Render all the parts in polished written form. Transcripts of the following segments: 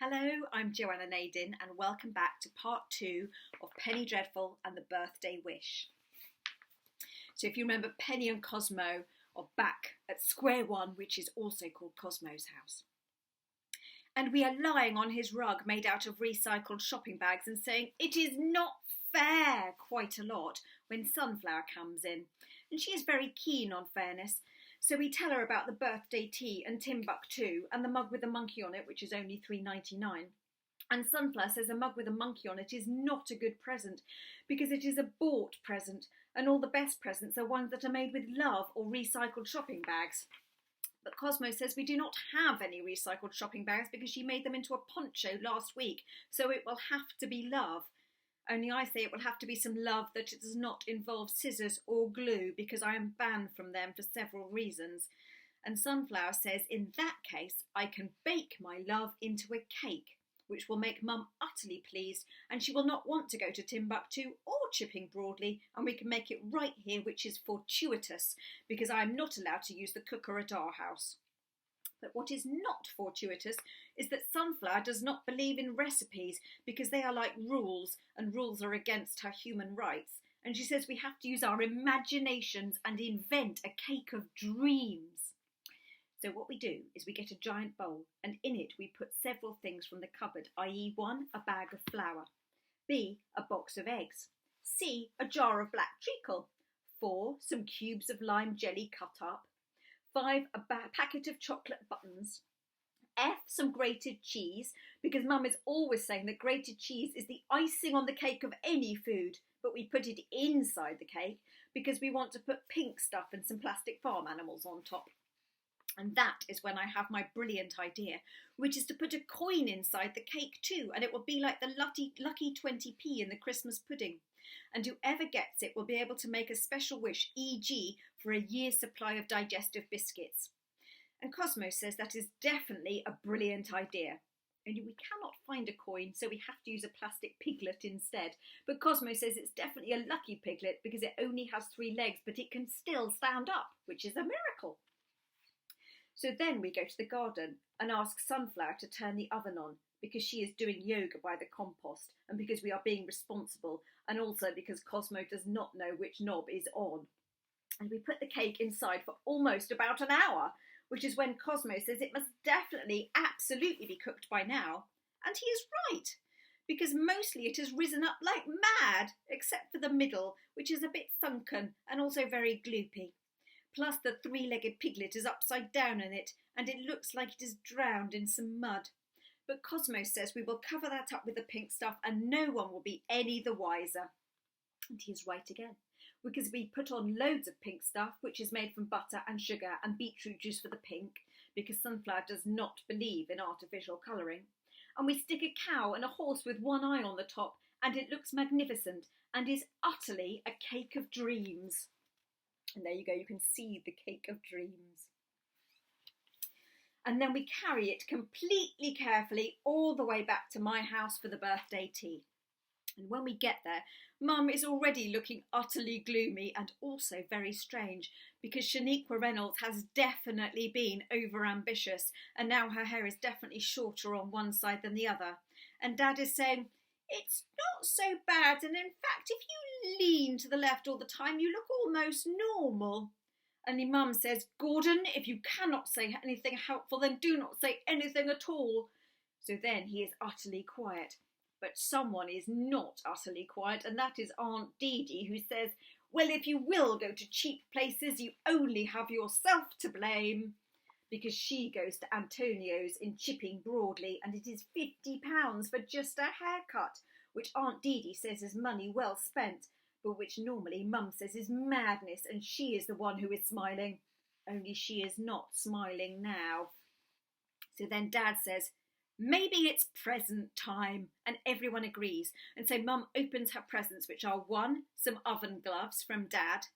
Hello, I'm Joanna Nadin and welcome back to part 2 of Penny Dreadful and the Birthday Wish. So if you remember, Penny and Cosmo are back at square one, which is also called Cosmo's house. And we are lying on his rug made out of recycled shopping bags and saying, "It is not fair," quite a lot when Sunflower comes in. And she is very keen on fairness. So we tell her about the birthday tea and Timbuktu and the mug with the monkey on it, which is only $3.99. And Sunflower says a mug with a monkey on it is not a good present because it is a bought present, and all the best presents are ones that are made with love or recycled shopping bags. But Cosmo says we do not have any recycled shopping bags because she made them into a poncho last week, so it will have to be love. Only I say it will have to be some love that does not involve scissors or glue because I am banned from them for several reasons. And Sunflower says in that case I can bake my love into a cake, which will make Mum utterly pleased, and she will not want to go to Timbuktu or Chipping Broadley, and we can make it right here, which is fortuitous because I am not allowed to use the cooker at our house. But what is not fortuitous is that Sunflower does not believe in recipes because they are like rules, and rules are against her human rights. And she says we have to use our imaginations and invent a cake of dreams. So what we do is we get a giant bowl, and in it we put several things from the cupboard, i.e. 1, a bag of flour, B, a box of eggs, C, a jar of black treacle, 4, some cubes of lime jelly cut up, 5, a packet of chocolate buttons, F, some grated cheese, because Mum is always saying that grated cheese is the icing on the cake of any food, but we put it inside the cake because we want to put pink stuff and some plastic farm animals on top. And that is when I have my brilliant idea, which is to put a coin inside the cake too, and it will be like the lucky 20p in the Christmas pudding. And whoever gets it will be able to make a special wish, e.g. for a year's supply of digestive biscuits. And Cosmo says that is definitely a brilliant idea. Only we cannot find a coin, so we have to use a plastic piglet instead. But Cosmo says it's definitely a lucky piglet because it only has 3 legs, but it can still stand up, which is a miracle. So then we go to the garden and ask Sunflower to turn the oven on because she is doing yoga by the compost, and because we are being responsible, and also because Cosmo does not know which knob is on. And we put the cake inside for almost about an hour, which is when Cosmo says it must definitely, absolutely be cooked by now. And he is right, because mostly it has risen up like mad, except for the middle, which is a bit sunken and also very gloopy. Plus the 3-legged piglet is upside down in it, and it looks like it is drowned in some mud. But Cosmo says we will cover that up with the pink stuff and no one will be any the wiser. And he is right again, because we put on loads of pink stuff, which is made from butter and sugar and beetroot juice for the pink, because Sunflower does not believe in artificial colouring. And we stick a cow and a horse with one eye on the top, and it looks magnificent and is utterly a cake of dreams. And there you go, you can see the cake of dreams. And then we carry it completely carefully all the way back to my house for the birthday tea. And when we get there, Mum is already looking utterly gloomy and also very strange because Shaniqua Reynolds has definitely been over-ambitious, and now her hair is definitely shorter on one side than the other. And Dad is saying, "It's not so bad, and in fact, if you lean to the left all the time, you look almost normal." Only Mum says, "Gordon, if you cannot say anything helpful, then do not say anything at all." So then he is utterly quiet. But someone is not utterly quiet, and that is Aunt Dee Dee, who says, "Well, if you will go to cheap places, you only have yourself to blame." Because she goes to Antonio's in Chipping Broadley, and it is £50 for just a haircut, which Aunt Dee Dee says is money well spent, but which normally Mum says is madness, and she is the one who is smiling. Only she is not smiling now. So then Dad says, "Maybe it's present time," and everyone agrees. And so Mum opens her presents, which are 1, some oven gloves from Dad,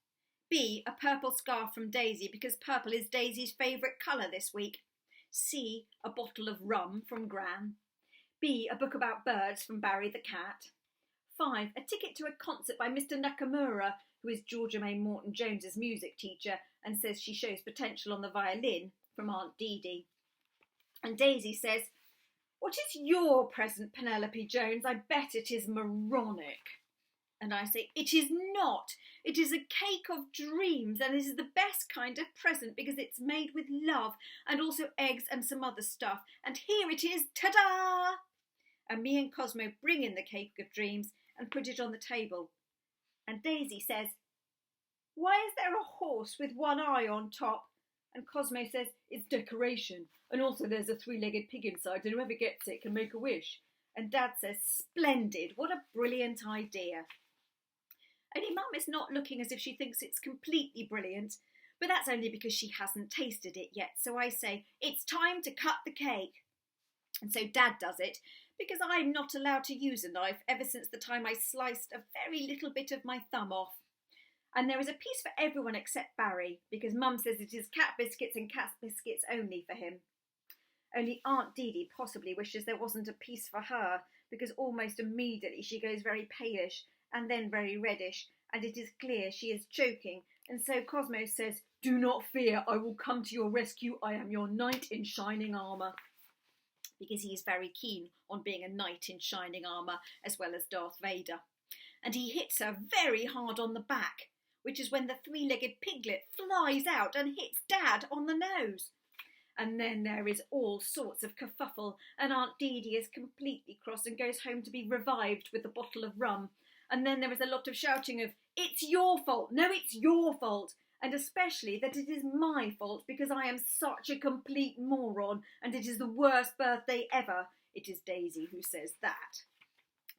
B, a purple scarf from Daisy, because purple is Daisy's favourite colour this week, C, a bottle of rum from Gran, B, a book about birds from Barry the cat, 5, a ticket to a concert by Mr. Nakamura, who is Georgia May Morton Jones's music teacher and says she shows potential on the violin, from Aunt Dee Dee. And Daisy says, "What "What is your present, Penelope Jones? I bet it is moronic." And I say, "It is not. It is a cake of dreams, and it is the best kind of present because it's made with love and also eggs and some other stuff. And here it is, ta-da!" And me and Cosmo bring in the cake of dreams and put it on the table. And Daisy says, "Why is there a horse with one eye on top?" And Cosmo says, "It's decoration. And also there's a three-legged pig inside, and whoever gets it can make a wish." And Dad says, "Splendid. What a brilliant idea." Only Mum is not looking as if she thinks it's completely brilliant, but that's only because she hasn't tasted it yet. So I say, "It's time to cut the cake." And so Dad does it, because I'm not allowed to use a knife ever since the time I sliced a very little bit of my thumb off. And there is a piece for everyone except Barry, because Mum says it is cat biscuits and cat biscuits only for him. Only Aunt Dee Dee possibly wishes there wasn't a piece for her, because almost immediately she goes very palish and then very reddish, and it is clear she is choking. And so Cosmo says, "Do not fear, I will come to your rescue. I am your knight in shining armour." Because he is very keen on being a knight in shining armour as well as Darth Vader. And he hits her very hard on the back, which is when the three-legged piglet flies out and hits Dad on the nose. And then there is all sorts of kerfuffle, and Aunt Dee Dee is completely cross and goes home to be revived with a bottle of rum. And then there is a lot of shouting of, "It's your fault, no, it's your fault," and especially that it is my fault because I am such a complete moron and it is the worst birthday ever. It is Daisy who says that.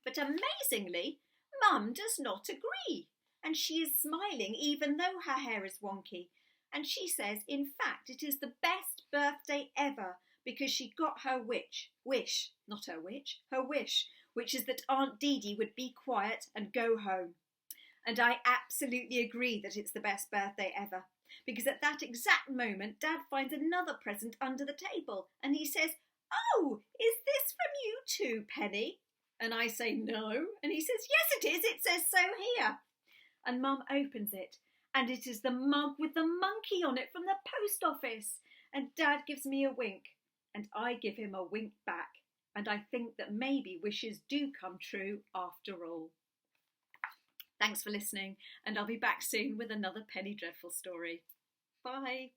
But amazingly, Mum does not agree, and she is smiling even though her hair is wonky. And she says, in fact, it is the best birthday ever because she got her wish, which is that Aunt Dee Dee would be quiet and go home. And I absolutely agree that it's the best birthday ever, because at that exact moment, Dad finds another present under the table, and he says, "Oh, is this from you too, Penny?" And I say, "No," and he says, "Yes, it is, it says so here." And Mum opens it, and it is the mug with the monkey on it from the post office. And Dad gives me a wink, and I give him a wink back, and I think that maybe wishes do come true after all. Thanks for listening, and I'll be back soon with another Penny Dreadful story. Bye.